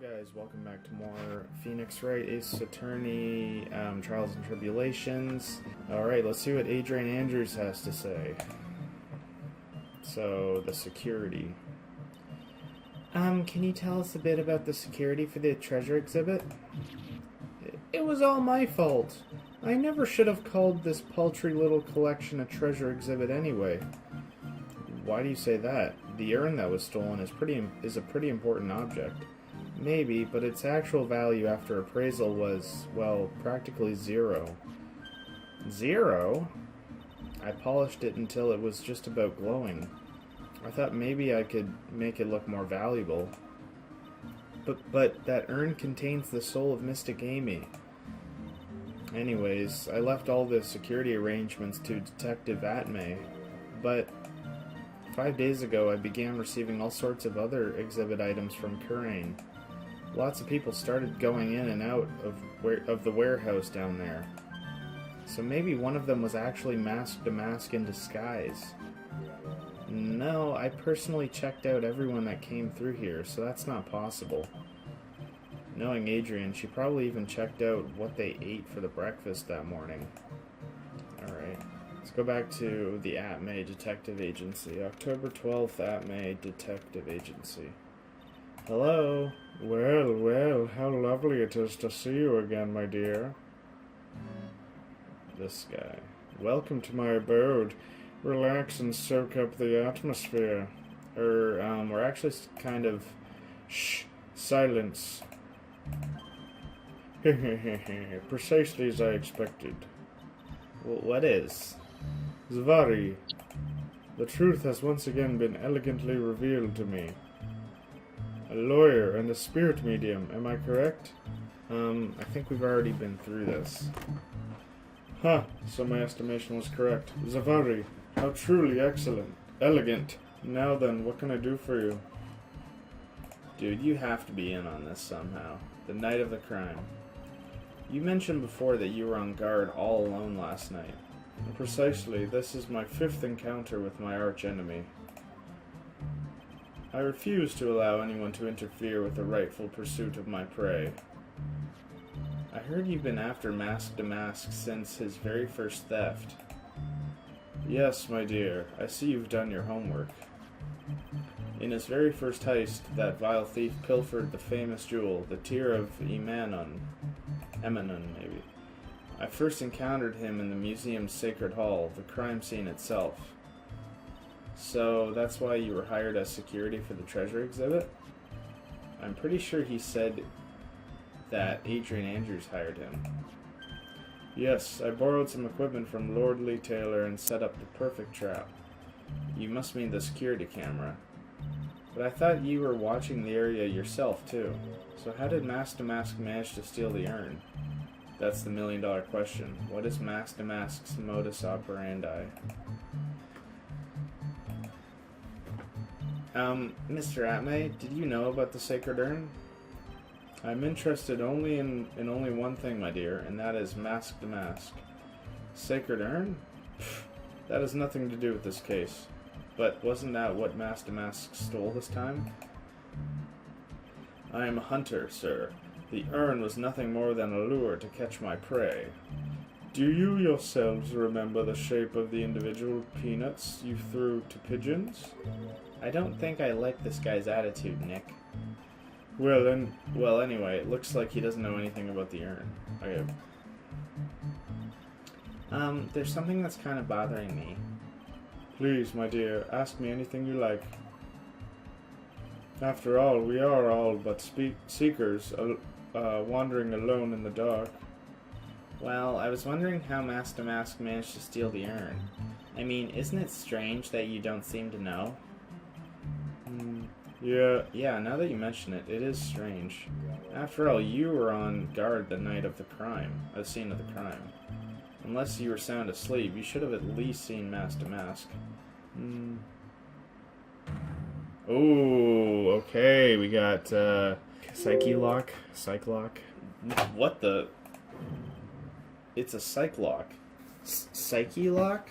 guys, welcome back to more Phoenix Wright Ace Attorney Trials and Tribulations. Alright, let's see what Adrian Andrews has to say. So, the security. Can you tell us a bit about the security for the treasure exhibit? It was all my fault. I never should have called this paltry little collection a treasure exhibit anyway. Why do you say that? The urn that was stolen is a pretty important object. Maybe, but its actual value after appraisal was, well, practically zero. Zero? I polished it until it was just about glowing. I thought maybe I could make it look more valuable. But that urn contains the soul of Mystic Amy. Anyways, I left all the security arrangements to Detective Atmay, but 5 days ago I began receiving all sorts of other exhibit items from Kurain. Lots of people started going in and out of the warehouse down there. So maybe one of them was actually masked a mask in disguise. No, I personally checked out everyone that came through here, so that's not possible. Knowing Adrian, she probably even checked out what they ate for the breakfast that morning. Alright, let's go back to the Atmay Detective Agency. October 12th, Atmay Detective Agency. Hello? Well, how lovely it is to see you again, my dear. This guy. Welcome to my abode. Relax and soak up the atmosphere. We're actually kind of... Shh! Silence. Precisely as I expected. Well, what is? Zvari. The truth has once again been elegantly revealed to me. A lawyer and a spirit medium, am I correct? I think we've already been through this. Ha! So my estimation was correct. Zavari, how truly excellent. Elegant. Now then, what can I do for you? Dude, you have to be in on this somehow. The night of the crime. You mentioned before that you were on guard all alone last night. Precisely, this is my 5th encounter with my archenemy. I refuse to allow anyone to interfere with the rightful pursuit of my prey. I heard you've been after Mask to Mask since his very first theft. Yes, my dear, I see you've done your homework. In his very first heist, that vile thief pilfered the famous jewel, the Tear of Emanon, maybe. I first encountered him in the museum's sacred hall, the crime scene itself. So that's why you were hired as security for the treasure exhibit? I'm pretty sure he said that Adrian Andrews hired him. Yes, I borrowed some equipment from Lord Lee Taylor and set up the perfect trap. You must mean the security camera. But I thought you were watching the area yourself, too. So how did Mask to Mask manage to steal the urn? That's the million-dollar question. What is Mask to Mask's modus operandi? Mr. Atmay, did you know about the sacred urn? I'm interested only in only one thing, my dear, and that is Mask to Mask. Sacred urn? Pfft, that has nothing to do with this case. But wasn't that what Mask to Mask stole this time? I am a hunter, sir. The urn was nothing more than a lure to catch my prey. Do you yourselves remember the shape of the individual peanuts you threw to pigeons? I don't think I like this guy's attitude, Nick. Well, anyway, it looks like he doesn't know anything about the urn. Okay. There's something that's kind of bothering me. Please, my dear, ask me anything you like. After all, we are all but seekers, wandering alone in the dark. Well, I was wondering how Mask to Mask managed to steal the urn. I mean, isn't it strange that you don't seem to know? Yeah, now that you mention it, it is strange. After all, you were on guard the night of the scene of the crime. Unless you were sound asleep, you should have at least seen Mask to Mask. Oh, okay, we got, Psyche Lock? Psych Lock? What the? It's a Psych Lock. Psyche Lock?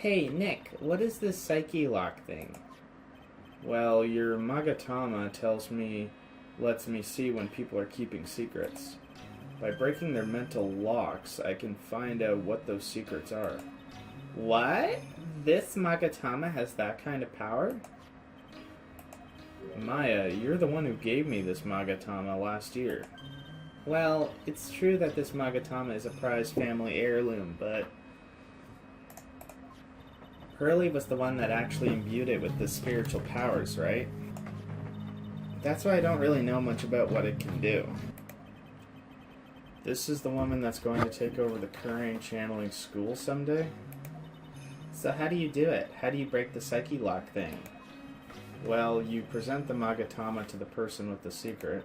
Hey, Nick, what is this psyche lock thing? Well, your Magatama lets me see when people are keeping secrets. By breaking their mental locks, I can find out what those secrets are. What? This Magatama has that kind of power? Maya, you're the one who gave me this Magatama last year. Well, it's true that this Magatama is a prized family heirloom, but Hurley was the one that actually imbued it with the spiritual powers, right? That's why I don't really know much about what it can do. This is the woman that's going to take over the Kurain channeling school someday? So how do you do it? How do you break the psyche lock thing? Well, you present the Magatama to the person with the secret.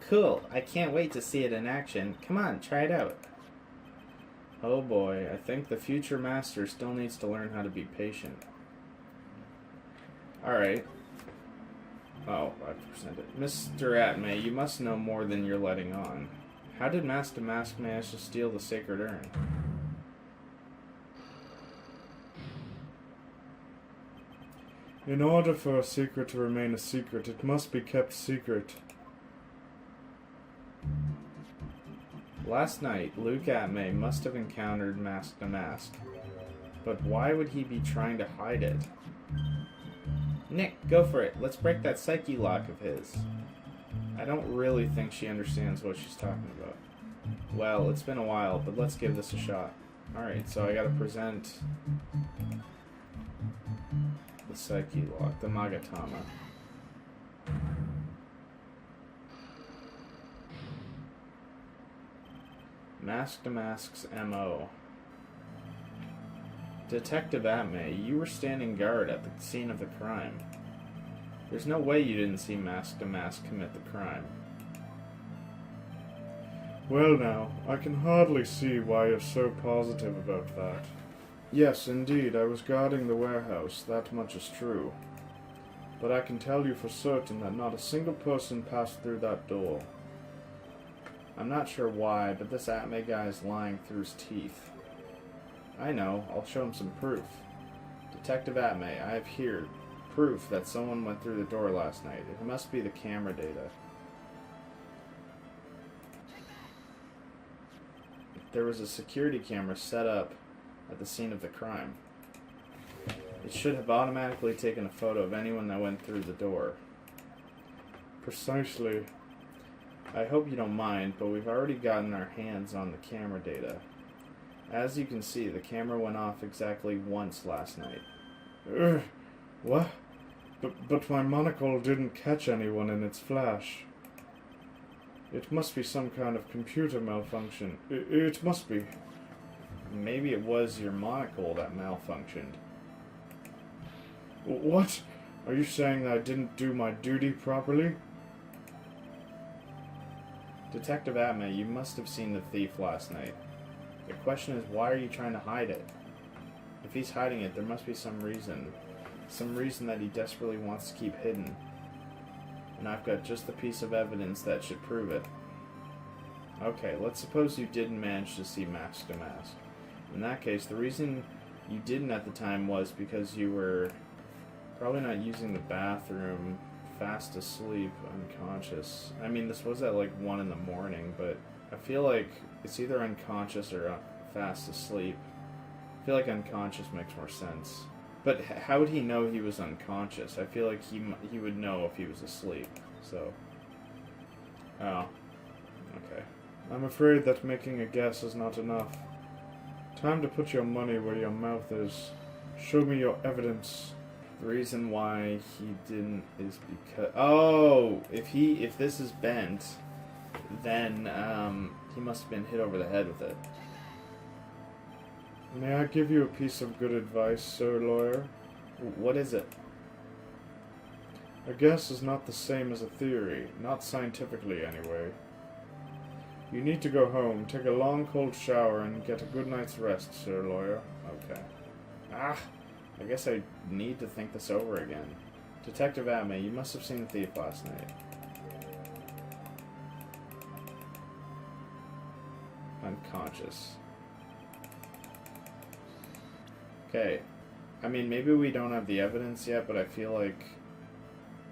Cool, I can't wait to see it in action. Come on, try it out. Oh boy, I think the future master still needs to learn how to be patient. Alright. Oh, I've presented. Mr. Atme, you must know more than you're letting on. How did Master Mask manage to steal the sacred urn? In order for a secret to remain a secret, it must be kept secret. Last night, Luke Atme must have encountered Mask the Mask. But why would he be trying to hide it? Nick, go for it. Let's break that psyche lock of his. I don't really think she understands what she's talking about. Well, it's been a while, but let's give this a shot. Alright, so I gotta present the psyche lock, the Magatama. Mask to Mask's MO. Detective Atme, you were standing guard at the scene of the crime. There's no way you didn't see Mask to Mask commit the crime. Well now, I can hardly see why you're so positive about that. Yes, indeed, I was guarding the warehouse, that much is true. But I can tell you for certain that not a single person passed through that door. I'm not sure why, but this Atme guy is lying through his teeth. I know, I'll show him some proof. Detective Atme, I have here proof that someone went through the door last night. It must be the camera data. There was a security camera set up at the scene of the crime. It should have automatically taken a photo of anyone that went through the door. Precisely. I hope you don't mind, but we've already gotten our hands on the camera data. As you can see, the camera went off exactly once last night. What? But my monocle didn't catch anyone in its flash. It must be some kind of computer malfunction. It must be. Maybe it was your monocle that malfunctioned. What? Are you saying that I didn't do my duty properly? Detective Atme, you must have seen the thief last night. The question is, why are you trying to hide it? If he's hiding it, there must be some reason. Some reason that he desperately wants to keep hidden. And I've got just the piece of evidence that should prove it. Okay, let's suppose you didn't manage to see Mask to Mask. In that case, the reason you didn't at the time was because you were probably not using the bathroom, fast asleep, unconscious. I mean, this was at like 1 in the morning, but I feel like it's either unconscious or fast asleep. I feel like unconscious makes more sense. But how would he know he was unconscious? I feel like he would know if he was asleep, so... Oh. Okay. I'm afraid that making a guess is not enough. Time to put your money where your mouth is. Show me your evidence. The reason why he didn't is because... Oh! If this is bent, then, he must have been hit over the head with it. May I give you a piece of good advice, sir lawyer? What is it? A guess is not the same as a theory, not scientifically anyway. You need to go home, take a long cold shower, and get a good night's rest, sir lawyer. Okay. I guess I need to think this over again. Detective Atme, you must have seen the thief last night. Unconscious. Okay, I mean, maybe we don't have the evidence yet, but I feel like...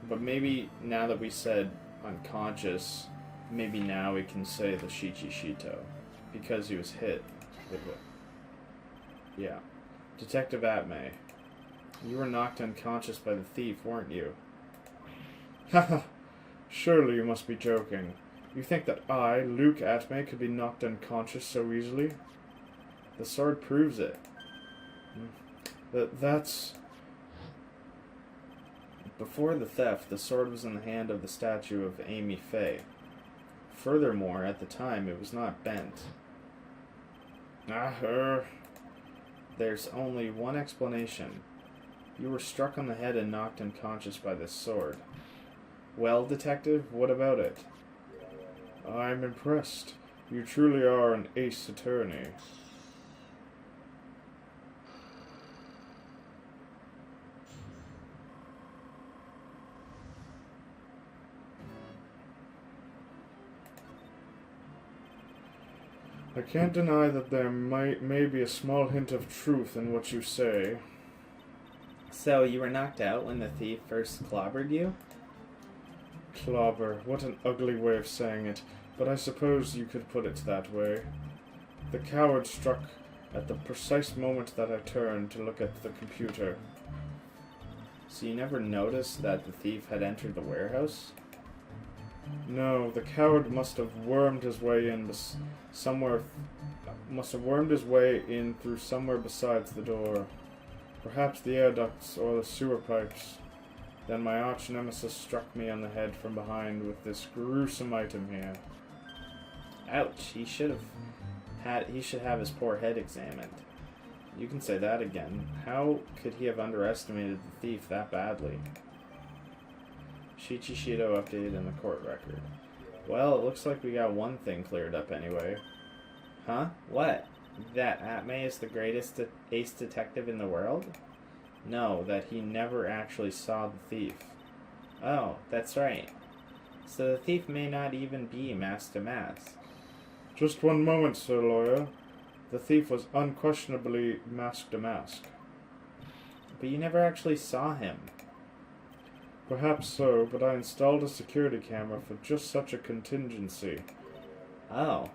But maybe now that we said unconscious, maybe now we can say the Shichishito. Because he was hit with it. Yeah. Detective Atmay. You were knocked unconscious by the thief, weren't you? Haha. Surely you must be joking. You think that I, Luke Atmay, could be knocked unconscious so easily? The sword proves it. That's... Before the theft, the sword was in the hand of the statue of Amy Faye. Furthermore, at the time, it was not bent. There's only one explanation. You were struck on the head and knocked unconscious by this sword. Well, detective, what about it? I'm impressed. You truly are an ace attorney. I can't deny that there may be a small hint of truth in what you say. So, you were knocked out when the thief first clobbered you? Clobber, what an ugly way of saying it, but I suppose you could put it that way. The coward struck at the precise moment that I turned to look at the computer. So you never noticed that the thief had entered the warehouse? No, the coward must have wormed his way in through somewhere besides the door. Perhaps the air ducts or the sewer pipes. Then my arch nemesis struck me on the head from behind with this gruesome item here. Ouch, he should have his poor head examined. You can say that again. How could he have underestimated the thief that badly? Shichishito updated in the court record. Well, it looks like we got one thing cleared up anyway. Huh? What? That Atmay is the greatest ace detective in the world? No, that he never actually saw the thief. Oh, that's right. So the thief may not even be mask to mask. Just one moment, sir lawyer. The thief was unquestionably mask to mask. But you never actually saw him. Perhaps so, but I installed a security camera for just such a contingency. Oh.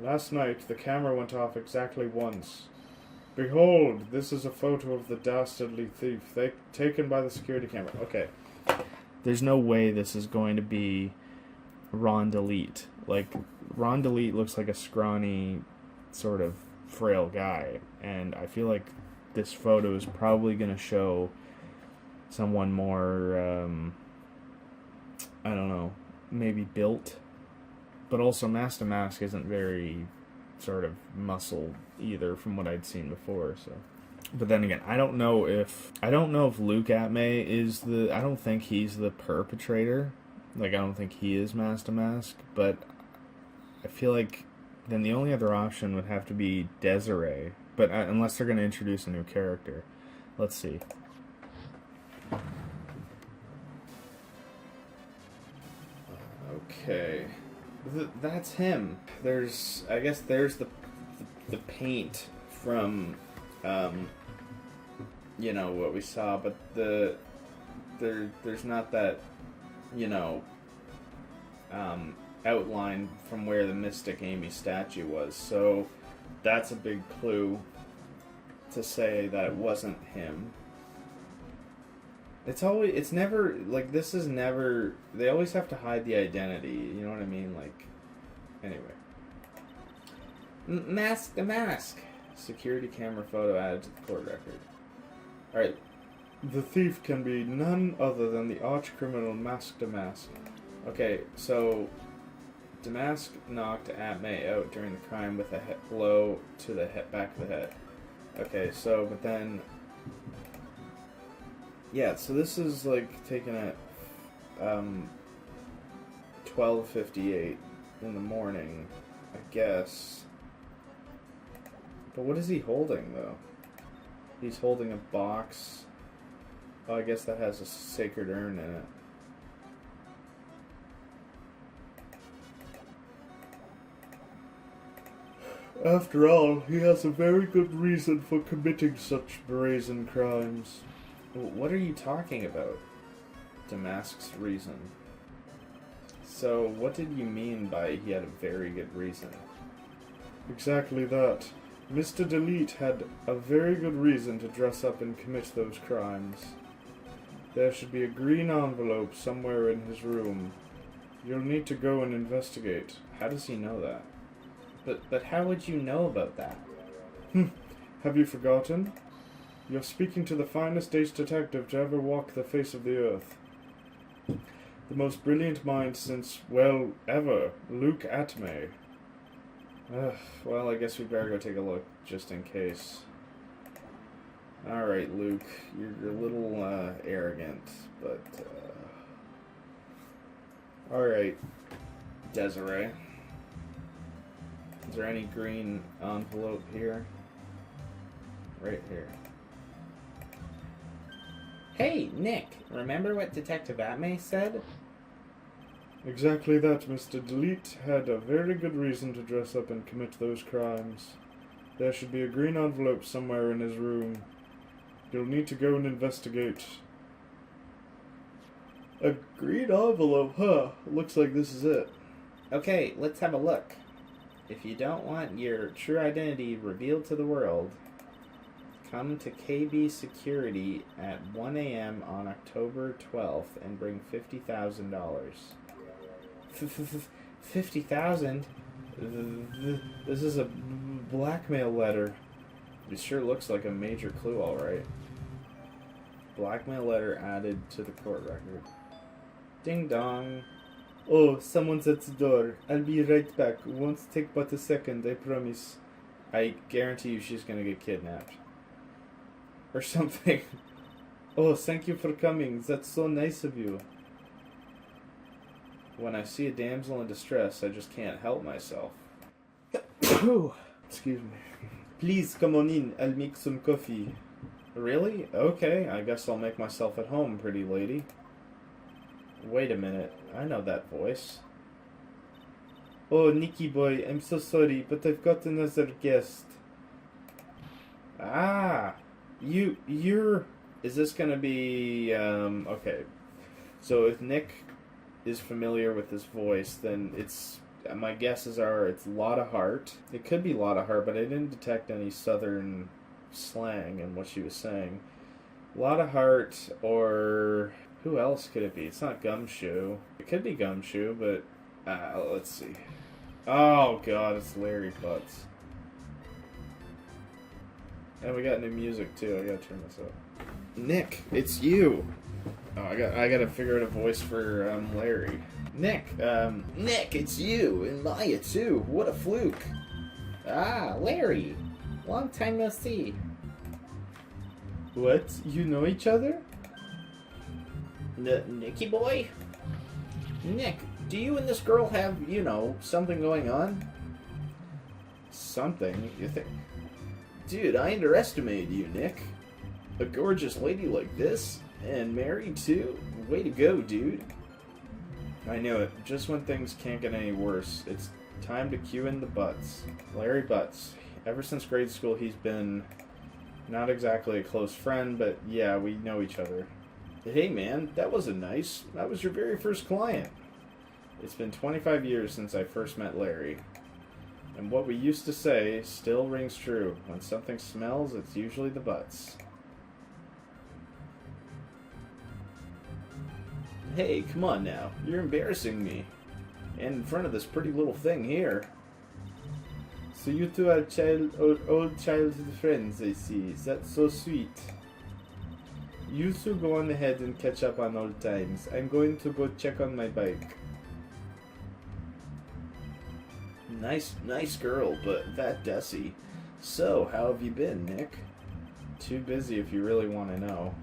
Last night, the camera went off exactly once. Behold, this is a photo of the dastardly thief, taken by the security camera. Okay. There's no way this is going to be Ron Delete. Like, Ron Delete looks like a scrawny, sort of frail guy, and I feel like this photo is probably going to show someone more, I don't know, maybe built, but also Mask to Mask isn't very sort of muscled either from what I'd seen before, so. But then again, I don't know if Luke Atmay is I don't think he's the perpetrator. Like, I don't think he is Mask to Mask, but I feel like then the only other option would have to be Desiree, but unless they're going to introduce a new character. Let's see. Okay. That's him. I guess there's the paint from, what we saw, but there's not that, outline from where the Mystic Amy statue was. So that's a big clue to say that it wasn't him. It's never, like, they always have to hide the identity, you know what I mean? Like, anyway. Mask to Mask. Security camera photo added to the court record. Alright. The thief can be none other than the arch-criminal Mask to Mask. Okay, so Damask knocked Atmay out during the crime with a blow to the back of the head. Okay, so, but then... Yeah, so this is, like, taken at 12:58 in the morning, I guess. But what is he holding, though? He's holding a box. Oh, I guess that has a sacred urn in it. After all, he has a very good reason for committing such brazen crimes. What are you talking about? Damask's reason. So, what did you mean by he had a very good reason? Exactly that. Mr. Delete had a very good reason to dress up and commit those crimes. There should be a green envelope somewhere in his room. You'll need to go and investigate. How does he know that? But how would you know about that? Have you forgotten? You're speaking to the finest ace detective to ever walk the face of the earth. The most brilliant mind since, well, ever, Luke Atmay. Well, I guess we better go take a look, just in case. Alright, Luke, you're a little, arrogant, but, Alright, Desiree. Is there any green envelope here? Right here. Hey, Nick, remember what Detective Atmay said? Exactly that. Mr. Delete had a very good reason to dress up and commit those crimes. There should be a green envelope somewhere in his room. You'll need to go and investigate. A green envelope, huh? Looks like this is it. Okay, let's have a look. If you don't want your true identity revealed to the world, come to KB Security at 1 a.m. on October 12th and bring $50,000. 50,000? This is a blackmail letter. It sure looks like a major clue, alright. Blackmail letter added to the court record. Ding dong. Oh, someone's at the door. I'll be right back. Won't take but a second, I promise. I guarantee you she's gonna get kidnapped. Or something. Oh, thank you for coming. That's so nice of you. When I see a damsel in distress, I just can't help myself. Excuse me. Please come on in. I'll make some coffee. Really? Okay, I guess I'll make myself at home, pretty lady. Wait a minute. I know that voice. Oh, Nicky boy, I'm so sorry, but I've got another guest. Ah! You're... Is this gonna be, okay. So if Nick is familiar with this voice, then it's... My guesses are it's Lotta Hart. It could be Lotta Hart, but I didn't detect any southern slang in what she was saying. Lotta Hart, or... Who else could it be? It's not Gumshoe. It could be Gumshoe, but... let's see. Oh, God, it's Larry Butts. And we got new music, too. I gotta turn this up. Nick, it's you! Oh, I gotta figure out a voice for, Larry. Nick, it's you! And Maya, too! What a fluke! Ah, Larry! Long time no see. What? You know each other? Nicky boy? Nick, do you and this girl have, you know, something going on? Something? You think? Dude, I underestimated you, Nick. A gorgeous lady like this? And married, too? Way to go, dude. I knew it. Just when things can't get any worse, it's time to cue in the Butts. Larry Butts. Ever since grade school, he's been not exactly a close friend, but yeah, we know each other. Hey man, that wasn't nice. That was your very first client. It's been 25 years since I first met Larry. And what we used to say still rings true. When something smells, it's usually the Butts. Hey, come on now. You're embarrassing me. And in front of this pretty little thing here. So you two are old childhood friends, I see. That's so sweet. You two go on ahead and catch up on old times. I'm going to go check on my bike. Nice girl, but that Desi. So, how have you been, Nick? Too busy if you really want to know.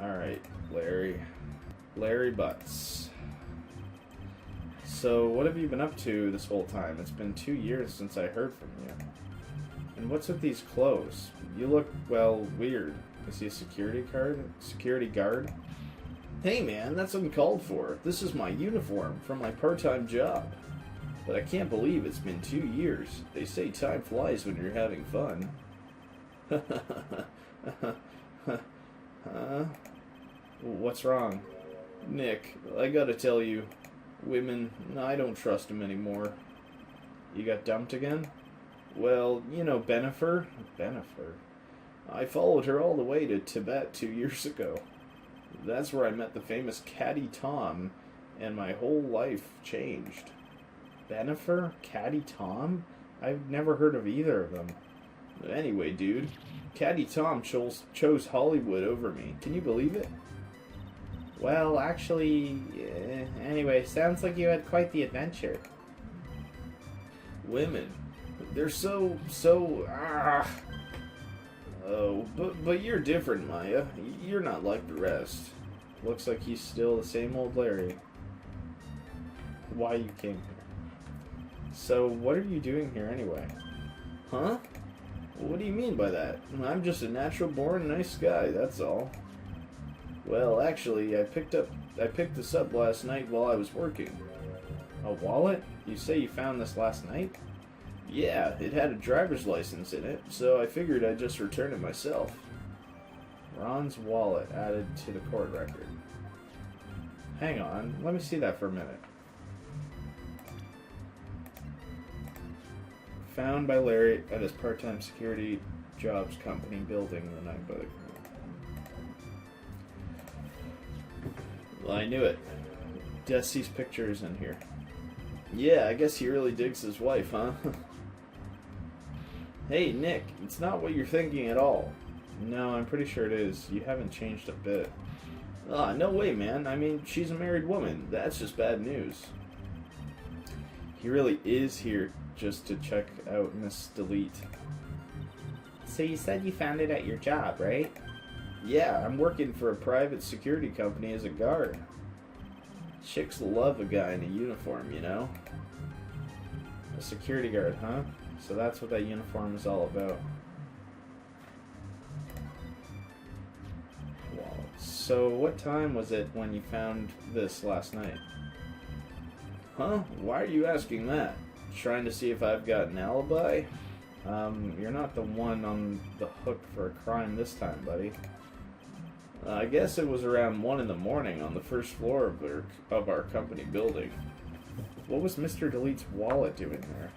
Alright, Larry Butts. So, what have you been up to this whole time? It's been 2 years since I heard from you. And what's with these clothes? You look, well, weird. Is he a security guard? Hey man, that's uncalled for. This is my uniform from my part-time job. But I can't believe it's been 2 years. They say time flies when you're having fun. What's wrong? Nick, I gotta tell you, women, I don't trust them anymore. You got dumped again? Well, you know Benifer? Benifer? I followed her all the way to Tibet 2 years ago. That's where I met the famous Caddy Tom, and my whole life changed. Benifer? Caddy Tom? I've never heard of either of them. Anyway, dude, Caddy Tom chose Hollywood over me. Can you believe it? Well, actually, anyway, sounds like you had quite the adventure. Women, they're so, Oh, but you're different, Maya. You're not like the rest. Looks like he's still the same old Larry. Why you came here? So, what are you doing here anyway? Huh? What do you mean by that? I'm just a natural-born nice guy, that's all. Well, actually, I picked this up last night while I was working. A wallet? You say you found this last night? Yeah, it had a driver's license in it, so I figured I'd just return it myself. Ron's wallet added to the court record. Hang on, let me see that for a minute. Found by Larry at his part-time security jobs company building the night by the... Well, I knew it. Desi's picture is in here. Yeah, I guess he really digs his wife, huh? Hey, Nick, it's not what you're thinking at all. No, I'm pretty sure it is. You haven't changed a bit. Ah, no way, man. I mean, she's a married woman. That's just bad news. He really is here just to check out Miss Delete. So you said you found it at your job, right? Yeah, I'm working for a private security company as a guard. Chicks love a guy in a uniform, you know? A security guard, huh? So that's what that uniform is all about. Wow. So what time was it when you found this last night? Huh? Why are you asking that? Trying to see if I've got an alibi? You're not the one on the hook for a crime this time, buddy. I guess it was around 1 in the morning on the first floor of our company building. What was Mr. Delete's wallet doing there?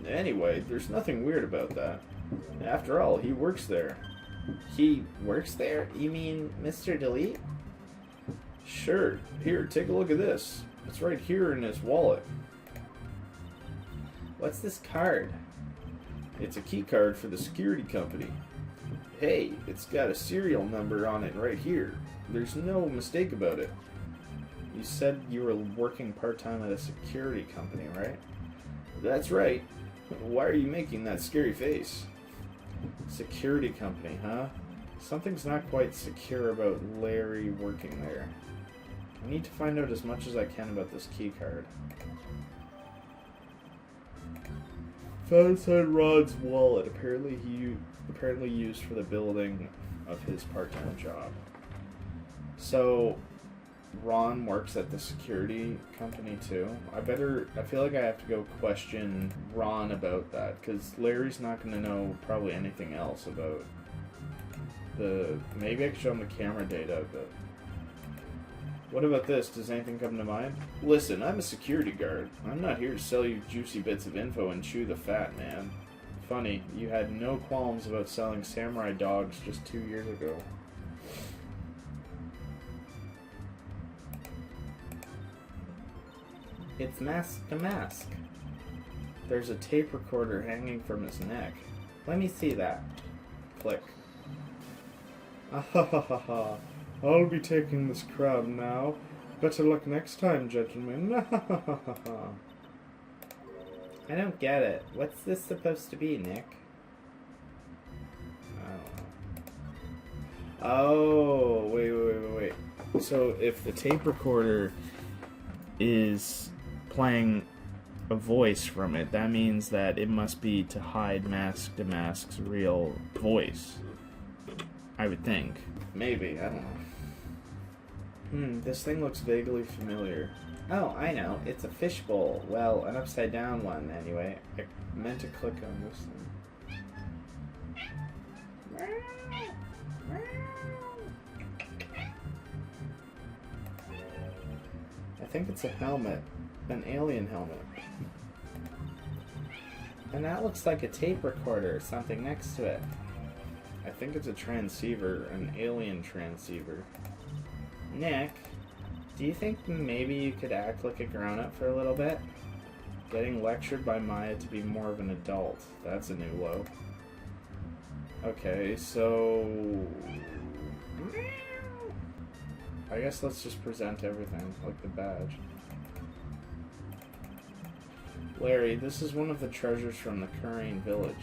Anyway, there's nothing weird about that. After all, he works there. He works there? You mean Mr. Delete? Sure. Here, take a look at this. It's right here in his wallet. What's this card? It's a key card for the security company. Hey, it's got a serial number on it right here. There's no mistake about it. You said you were working part-time at a security company, right? That's right. Why are you making that scary face? Security company, huh? Something's not quite secure about Larry working there. I need to find out as much as I can about this key card. Found inside Rod's wallet, apparently used for the building of his part-time job. So, Ron works at the security company too. I feel like I have to go question Ron about that, because Larry's not going to know probably anything else about maybe I could show him the camera data, but... What about this? Does anything come to mind? Listen, I'm a security guard. I'm not here to sell you juicy bits of info and chew the fat, man. Funny, you had no qualms about selling samurai dogs just 2 years ago. It's mask to mask. There's a tape recorder hanging from his neck. Let me see that. Click. Ahahaha. I'll be taking this crowd now. Better luck next time, gentlemen. I don't get it. What's this supposed to be, Nick? I don't know. Oh, wait. So if the tape recorder is playing a voice from it, that means that it must be to hide Mask to Mask's real voice. I would think. Maybe, I don't know. This thing looks vaguely familiar. Oh, I know. It's a fishbowl. Well, an upside down one, anyway. I meant to click on this thing. I think it's a helmet. An alien helmet. And that looks like a tape recorder or something next to it. I think it's a transceiver, an alien transceiver. Nick, do you think maybe you could act like a grown-up for a little bit? Getting lectured by Maya to be more of an adult. That's a new low. Okay, so... I guess let's just present everything, like the badge. Larry, this is one of the treasures from the Currane village.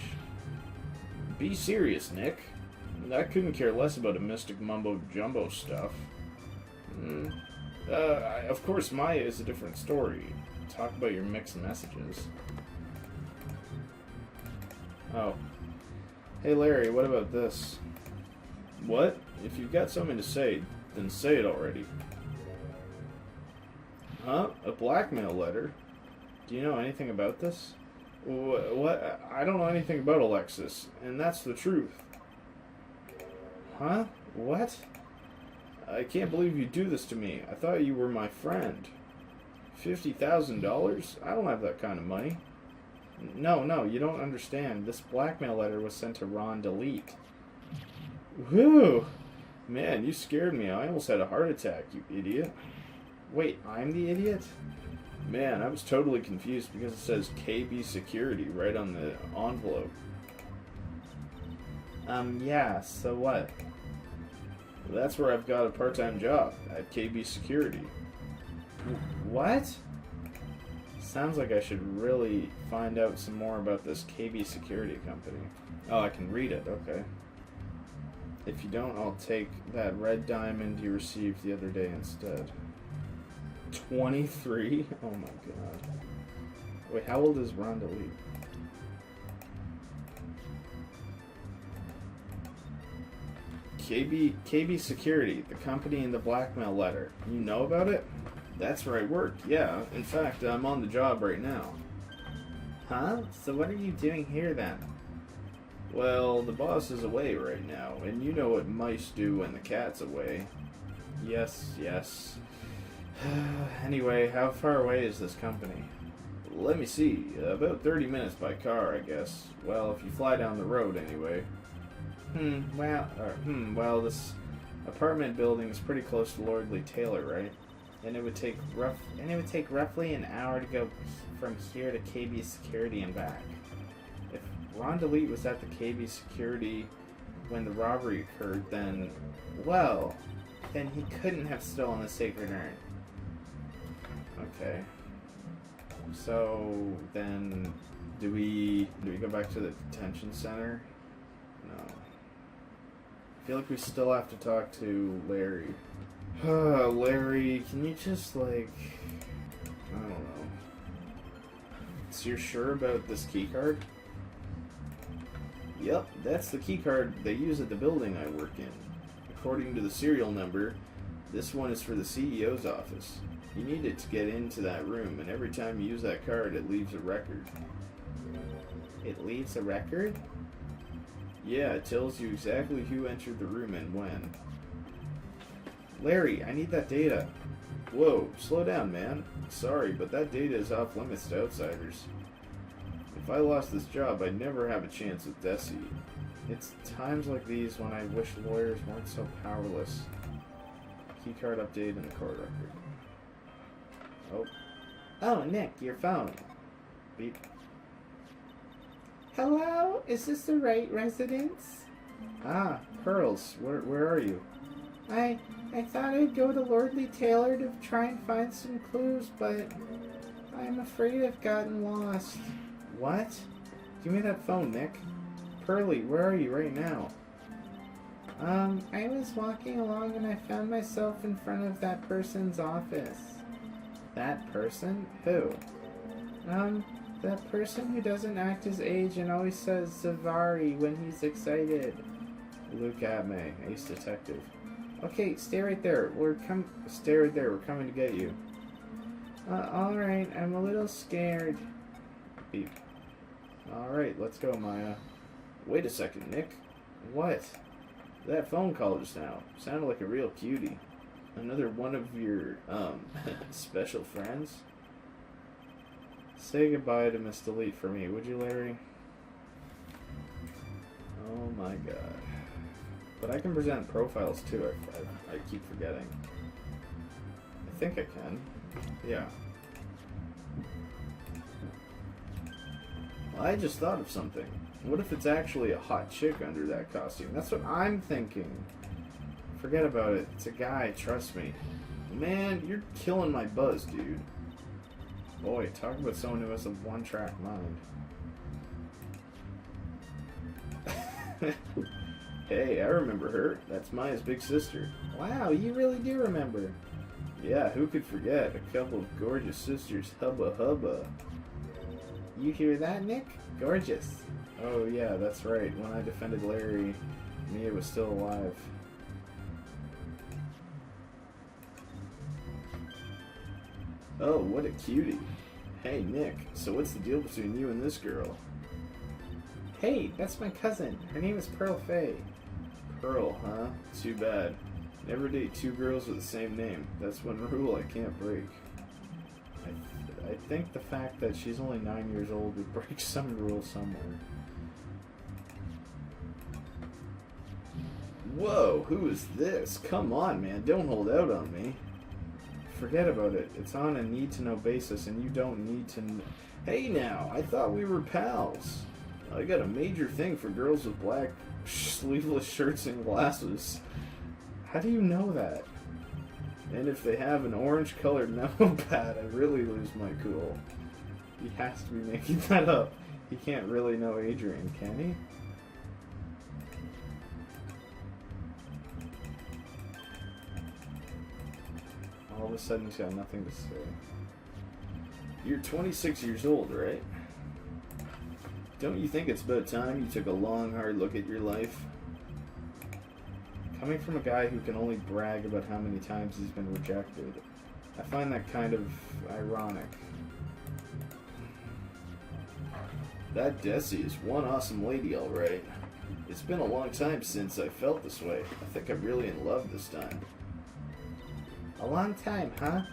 Be serious, Nick. I couldn't care less about a mystic mumbo-jumbo stuff. Of course, Maya is a different story. Talk about your mixed messages. Oh. Hey, Larry, what about this? What? If you've got something to say, then say it already. Huh? A blackmail letter? Do you know anything about this? What? I don't know anything about Alexis, and that's the truth. Huh? What? I can't believe you do this to me. I thought you were my friend. $50,000? I don't have that kind of money. No, you don't understand. This blackmail letter was sent to Ron Delete. Whew! Man, you scared me. I almost had a heart attack, you idiot. Wait, I'm the idiot? Man, I was totally confused because it says KB Security right on the envelope. Yeah, so what? That's where I've got a part-time job, at KB Security. What? Sounds like I should really find out some more about this KB Security company. Oh, I can read it, okay. If you don't, I'll take that red diamond you received the other day instead. 23? Oh my god. Wait, how old is Rhonda Lee? KB Security, the company in the blackmail letter. You know about it? That's where I work, yeah. In fact, I'm on the job right now. Huh? So what are you doing here then? Well, the boss is away right now, and you know what mice do when the cat's away. Yes. Anyway, how far away is this company? Let me see. About 30 minutes by car, I guess. Well, if you fly down the road, anyway. Well, this apartment building is pretty close to Lordly Taylor, right? And it would take roughly an hour to go from here to KB Security and back. If Ron DeLete was at the KB Security when the robbery occurred, then he couldn't have stolen the sacred urn. Okay. So then, do we go back to the detention center? No. I feel like we still have to talk to Larry. Larry, can you just, like, I don't know. So you're sure about this keycard? Yep, that's the keycard they use at the building I work in. According to the serial number, this one is for the CEO's office. You need it to get into that room, and every time you use that card, it leaves a record. It leaves a record? Yeah, it tells you exactly who entered the room and when. Larry, I need that data. Whoa, slow down, man. Sorry, but that data is off limits to outsiders. If I lost this job, I'd never have a chance with Desi. It's times like these when I wish lawyers weren't so powerless. Keycard update in the court record. Oh, Nick, your phone. Beep. Hello? Is this the right residence? Ah, Pearls, where are you? I thought I'd go to Lordly Taylor to try and find some clues, but I'm afraid I've gotten lost. What? Give me that phone, Nick. Pearly, where are you right now? I was walking along and I found myself in front of that person's office. That person? Who? That person who doesn't act his age and always says Zavari when he's excited. Luke Abme, ace detective. Okay, stay right there. We're coming to get you. Alright, I'm a little scared. Beep. Alright, let's go, Maya. Wait a second, Nick. What? That phone call just now sounded like a real cutie. Another one of your, special friends? Say goodbye to Miss Delete for me, would you, Larry? Oh my god. But I can present profiles too, I keep forgetting. I think I can. Yeah. Well, I just thought of something. What if it's actually a hot chick under that costume? That's what I'm thinking. Forget about it. It's a guy, trust me. Man, you're killing my buzz, dude. Boy, talk about someone who has a one-track mind. Hey, I remember her. That's Maya's big sister. Wow, you really do remember. Yeah, who could forget? A couple of gorgeous sisters. Hubba hubba. You hear that, Nick? Gorgeous. Oh yeah, that's right. When I defended Larry, Mia was still alive. Oh, what a cutie. Hey, Nick, so what's the deal between you and this girl? Hey, that's my cousin. Her name is Pearl Faye. Pearl, huh? Too bad. Never date two girls with the same name. That's one rule I can't break. I think the fact that she's only 9 years old would break some rule somewhere. Whoa, who is this? Come on, man, don't hold out on me. Forget about it. It's on a need-to-know basis, and you don't need to know. Hey now, I thought we were pals. I got a major thing for girls with black sleeveless shirts and glasses. How do you know that? And if they have an orange-colored notepad, I really lose my cool. He has to be making that up. He can't really know Adrian, can he? All of a sudden he's got nothing to say. You're 26 years old, right? Don't you think it's about time you took a long, hard look at your life? Coming from a guy who can only brag about how many times he's been rejected, I find that kind of ironic. That Desi is one awesome lady, all right. It's been a long time since I felt this way. I think I'm really in love this time. A long time, huh?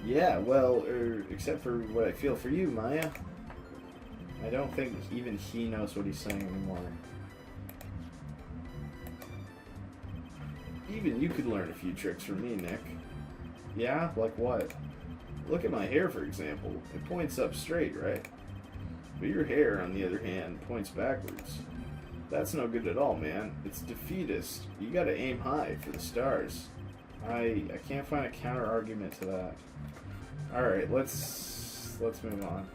Yeah, well, except for what I feel for you, Maya. I don't think even he knows what he's saying anymore. Even you could learn a few tricks from me, Nick. Yeah? Like what? Look at my hair, for example. It points up straight, right? But your hair, on the other hand, points backwards. That's no good at all, man. It's defeatist. You gotta aim high for the stars. I can't find a counter argument to that. Alright, let's move on.